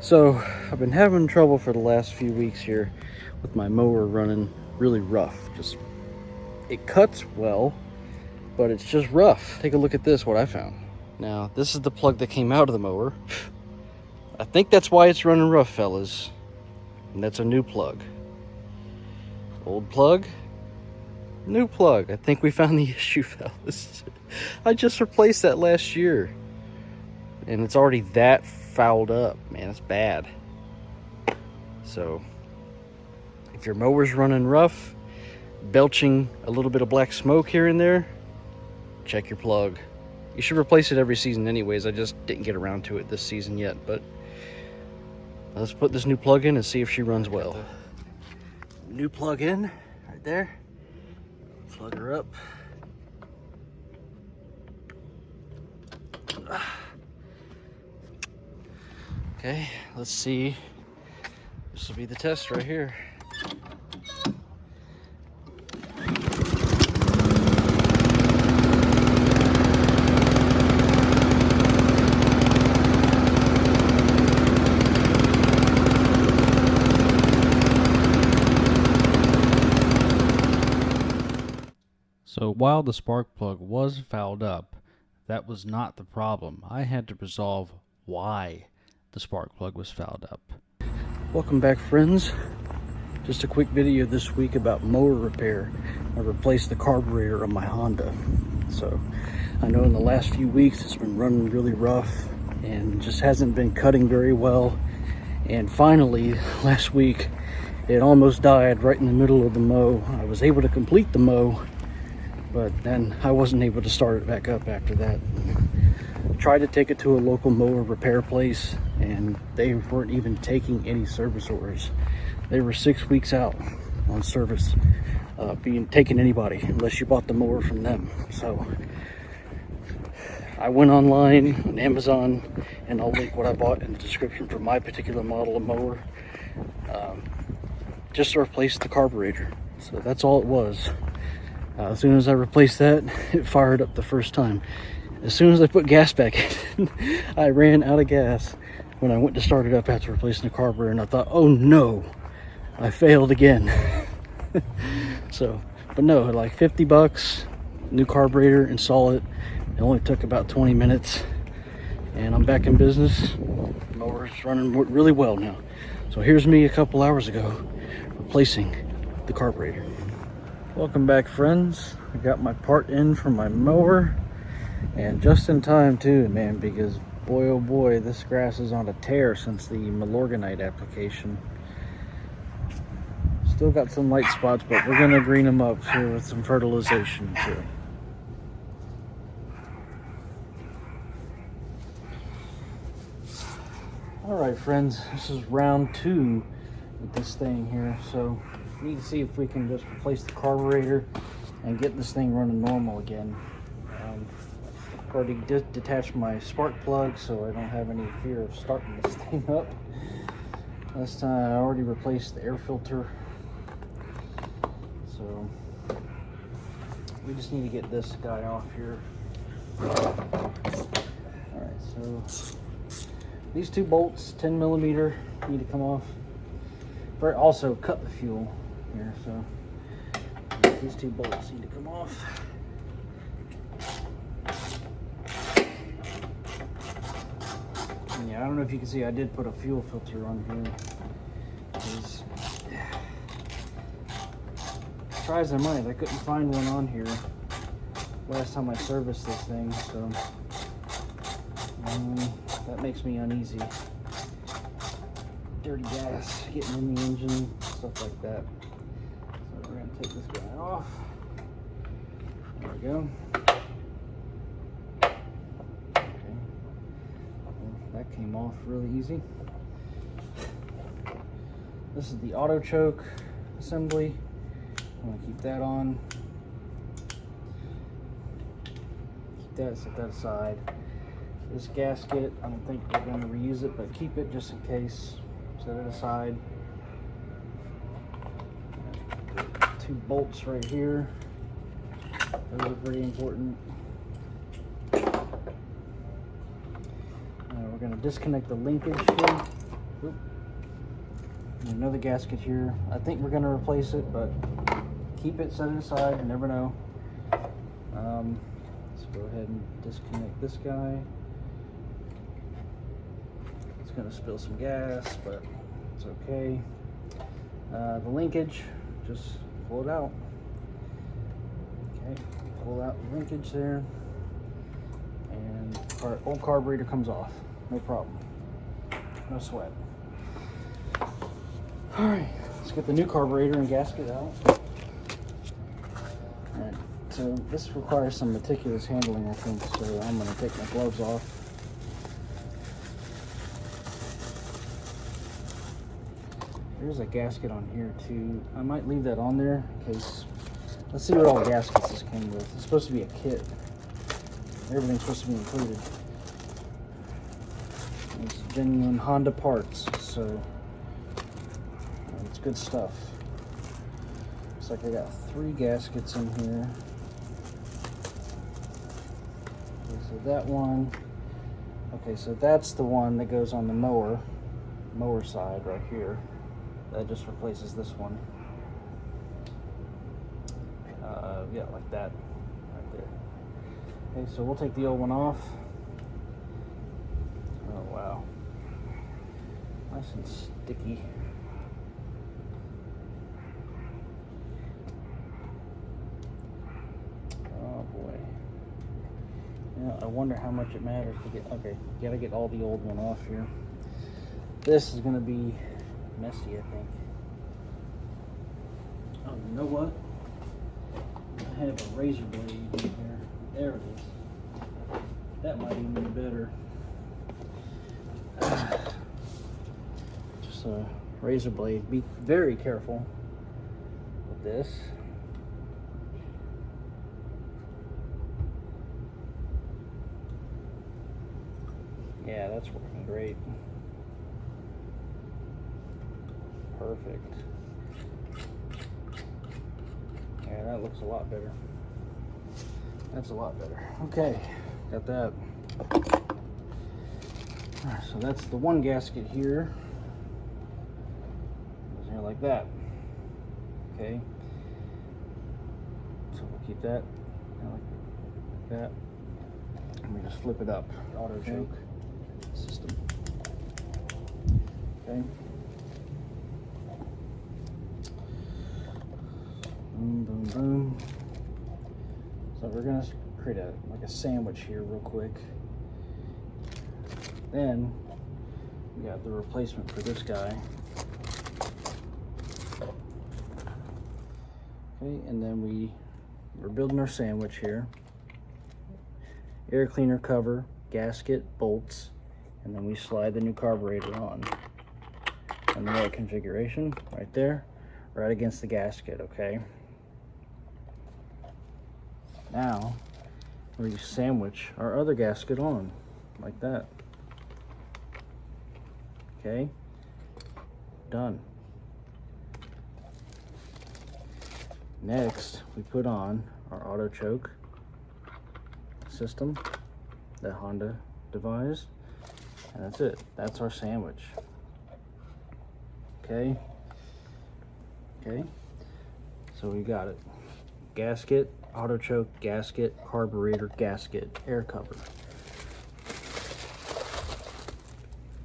So I've been having trouble for the last few weeks here with my mower running really rough. Just, it cuts well, but it's just rough. Take a look at this, what I found. Now, this is the plug that came out of the mower. I think that's why it's running rough, fellas. And that's a new plug. Old plug, new plug. I think we found the issue, fellas. I just replaced that last year. And it's already that fouled up, man. It's bad. So if your mower's running rough, belching a little bit of black smoke here and there, check your plug. You should replace it every season anyways. I just didn't get around to it this season yet, but let's put this new plug in and see if she runs well. New plug in right there. Plug her up. Okay, let's see. This will be the test right here. So while the spark plug was fouled up, that was not the problem. I had to resolve why the spark plug was fouled up. Welcome back, friends. Just a quick video this week about mower repair. I replaced the carburetor on my Honda. So I know in the last few weeks it's been running really rough and just hasn't been cutting very well. And finally, last week, it almost died right in the middle of the mow. I was able to complete the mow, but then I wasn't able to start it back up after that. Tried to take it to a local mower repair place, and they weren't even taking any service orders. They were 6 weeks out on service being taken anybody unless you bought the mower from them. So I went online on Amazon, and I'll link what I bought in the description for my particular model of mower, just to replace the carburetor. So that's all it was. As soon as I replaced that, it fired up the first time. As soon as I put gas back in, I ran out of gas when I went to start it up after replacing the carburetor, and I thought, oh no, I failed again. So, but no, like 50 bucks, new carburetor, install it. It only took about 20 minutes, and I'm back in business. The mower's running really well now. So here's me a couple hours ago replacing the carburetor. Welcome back, friends. I got my part in for my mower, and just in time too, man, because boy oh boy, this grass is on a tear since the Milorganite application. Still got some light spots, but we're gonna green them up here with some fertilization too. All right, friends, this is round 2 with this thing here, so we need to see if we can just replace the carburetor and get this thing running normal again. I've already detached my spark plug, so I don't have any fear of starting this thing up. Last time I already replaced the air filter, so we just need to get this guy off here. All right, so these 2 bolts, 10 millimeter, need to come off. But also cut the fuel here, so these 2 bolts need to come off. And yeah, I don't know if you can see, I did put a fuel filter on here. Try as I might, I couldn't find one on here last time I serviced this thing, so that makes me uneasy. Dirty gas getting in the engine, stuff like that. So we're gonna take this guy off. There we go. Okay. That came off really easy. This is the auto choke assembly. I'm gonna keep that on. Keep that, set that aside. This gasket, I don't think we're gonna reuse it, but keep it just in case. Set it aside. 2 bolts right here. Those are pretty important. We're going to disconnect the linkage here Oop. Another gasket here. I think we're gonna replace it, but keep it, set it aside, you never know. Let's go ahead and disconnect this guy. It's gonna spill some gas, but it's okay. The linkage, just pull it out. Okay, pull out the linkage there, and our old carburetor comes off. No problem, no sweat. All right, let's get the new carburetor and gasket out. All right, so this requires some meticulous handling, I think, so I'm gonna take my gloves off. There's a gasket on here too. I might leave that on there in case. Let's see what all the gaskets this came with. It's supposed to be a kit. Everything's supposed to be included. It's genuine Honda parts, so it's good stuff. Looks like I got 3 gaskets in here. Okay, so that one. Okay, so that's the one that goes on the mower side right here. That just replaces this one. Yeah, like that, right there. Okay, so we'll take the old one off. Oh wow, nice and sticky. Oh boy. Yeah, I wonder how much it matters to get. Okay, gotta get all the old one off here. This is gonna be messy, I think. Oh, you know what? I have a razor blade in here. There it is. That might even be better. Just a razor blade. Be very careful with this. Yeah, that's working great. Perfect. Yeah, that looks a lot better. That's a lot better. Okay, got that. Alright, so that's the one gasket here. Goes here like that. Okay. So we'll keep that like that. And we just flip it up. Auto choke system. Okay. Boom, boom, boom. So we're gonna create a sandwich here real quick. Then we got the replacement for this guy. Okay, and then we're building our sandwich here. Air cleaner cover, gasket, bolts, and then we slide the new carburetor on. And the right configuration, right there, right against the gasket, okay? Now, we sandwich our other gasket on, like that. Okay, done. Next, we put on our auto choke system that Honda devised, and that's it. That's our sandwich. Okay, so we got it. Gasket, auto choke, gasket, carburetor, gasket, air cover.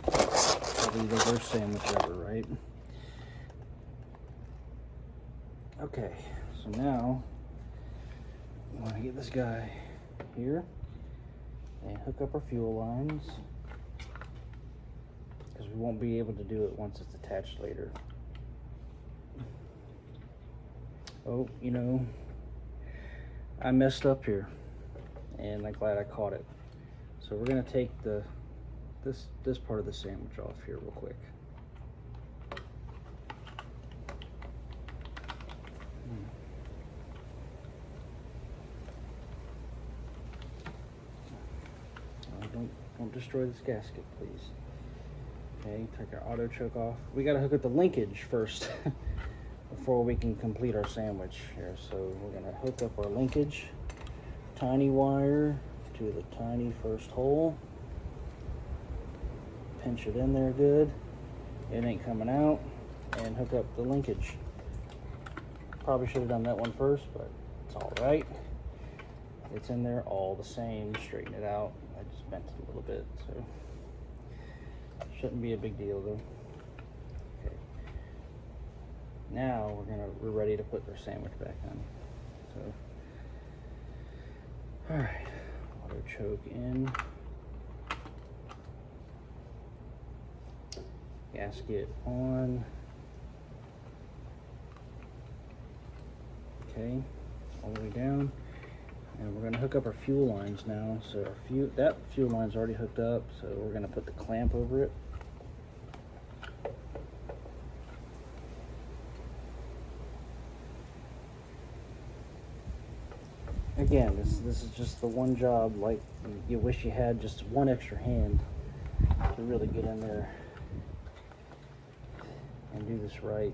Probably the worst sandwich ever, right? Okay, so now I want to get this guy here and hook up our fuel lines, because we won't be able to do it once it's attached later. Oh, you know, I messed up here, and I'm glad I caught it. So we're gonna take this part of the sandwich off here real quick. Don't destroy this gasket, please. Okay, take our auto choke off. We gotta hook up the linkage first before we can complete our sandwich here. So we're gonna hook up our linkage, tiny wire to the tiny first hole. Pinch it in there good. it ain't coming out, and hook up the linkage. Probably should have done that one first, but it's all right. It's in there all the same. Straighten it out. I just bent it a little bit, so shouldn't be a big deal though. Okay. Now we're ready to put our sandwich back on. So, all right, auto choke in. Gasket on. Okay, all the way down. And we're going to hook up our fuel lines now. So that fuel line's already hooked up, so we're going to put the clamp over it. Again, this is just the one job, like you wish you had just one extra hand to really get in there and do this right.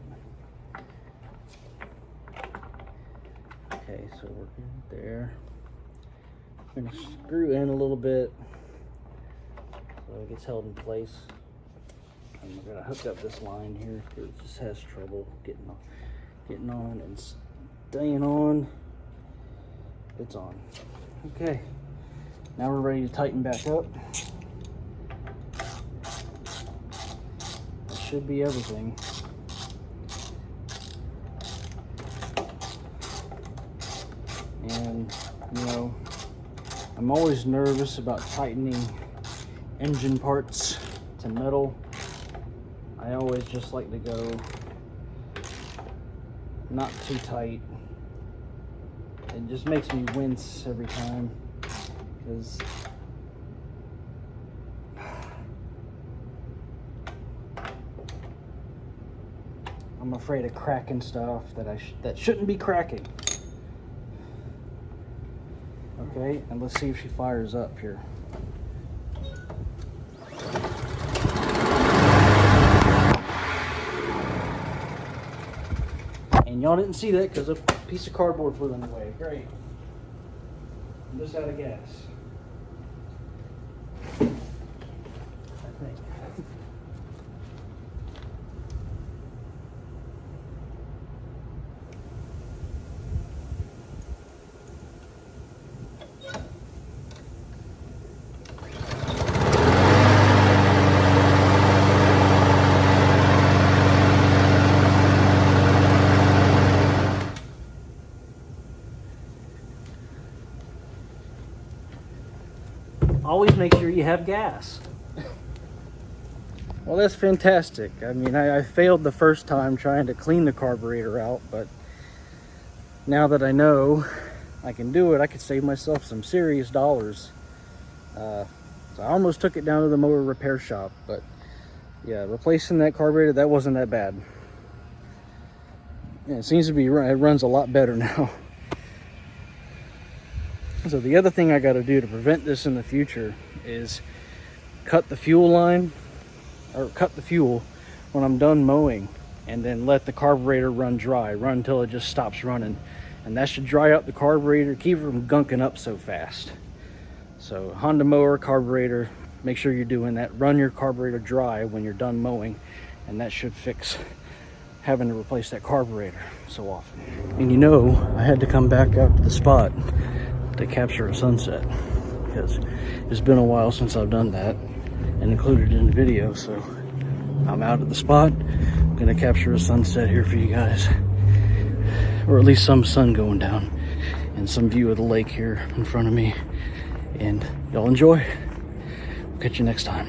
Okay, so we're good there. I'm going to screw in a little bit so it gets held in place. And we're going to hook up this line here because it just has trouble getting on and staying on. It's on. Okay, now we're ready to tighten back up. That should be everything. And, you know, I'm always nervous about tightening engine parts to metal. I always just like to go not too tight. It just makes me wince every time because I'm afraid of cracking stuff that shouldn't be cracking. Okay, and let's see if she fires up here. And y'all didn't see that because a piece of cardboard flew in the way. Great. I'm just out of gas. I think. Always make sure you have gas. Well, that's fantastic. I mean, I failed the first time trying to clean the carburetor out, but now that I know I can do it, I could save myself some serious dollars. So I almost took it down to the Mower repair shop, but yeah, replacing that carburetor, that wasn't that bad. Yeah, it seems to be, it runs a lot better now. So the other thing I got to do to prevent this in the future is cut the fuel line, or cut the fuel when I'm done mowing, and then let the carburetor run dry, run until it just stops running. And that should dry out the carburetor, keep it from gunking up so fast. So Honda mower, carburetor, make sure you're doing that. Run your carburetor dry when you're done mowing, and that should fix having to replace that carburetor so often. And you know, I had to come back out to the spot to capture a sunset because it's been a while since I've done that and included it in the video. So I'm out at the spot. I'm gonna capture a sunset here for you guys, or at least some sun going down and some view of the lake here in front of me. And y'all enjoy. We'll catch you next time.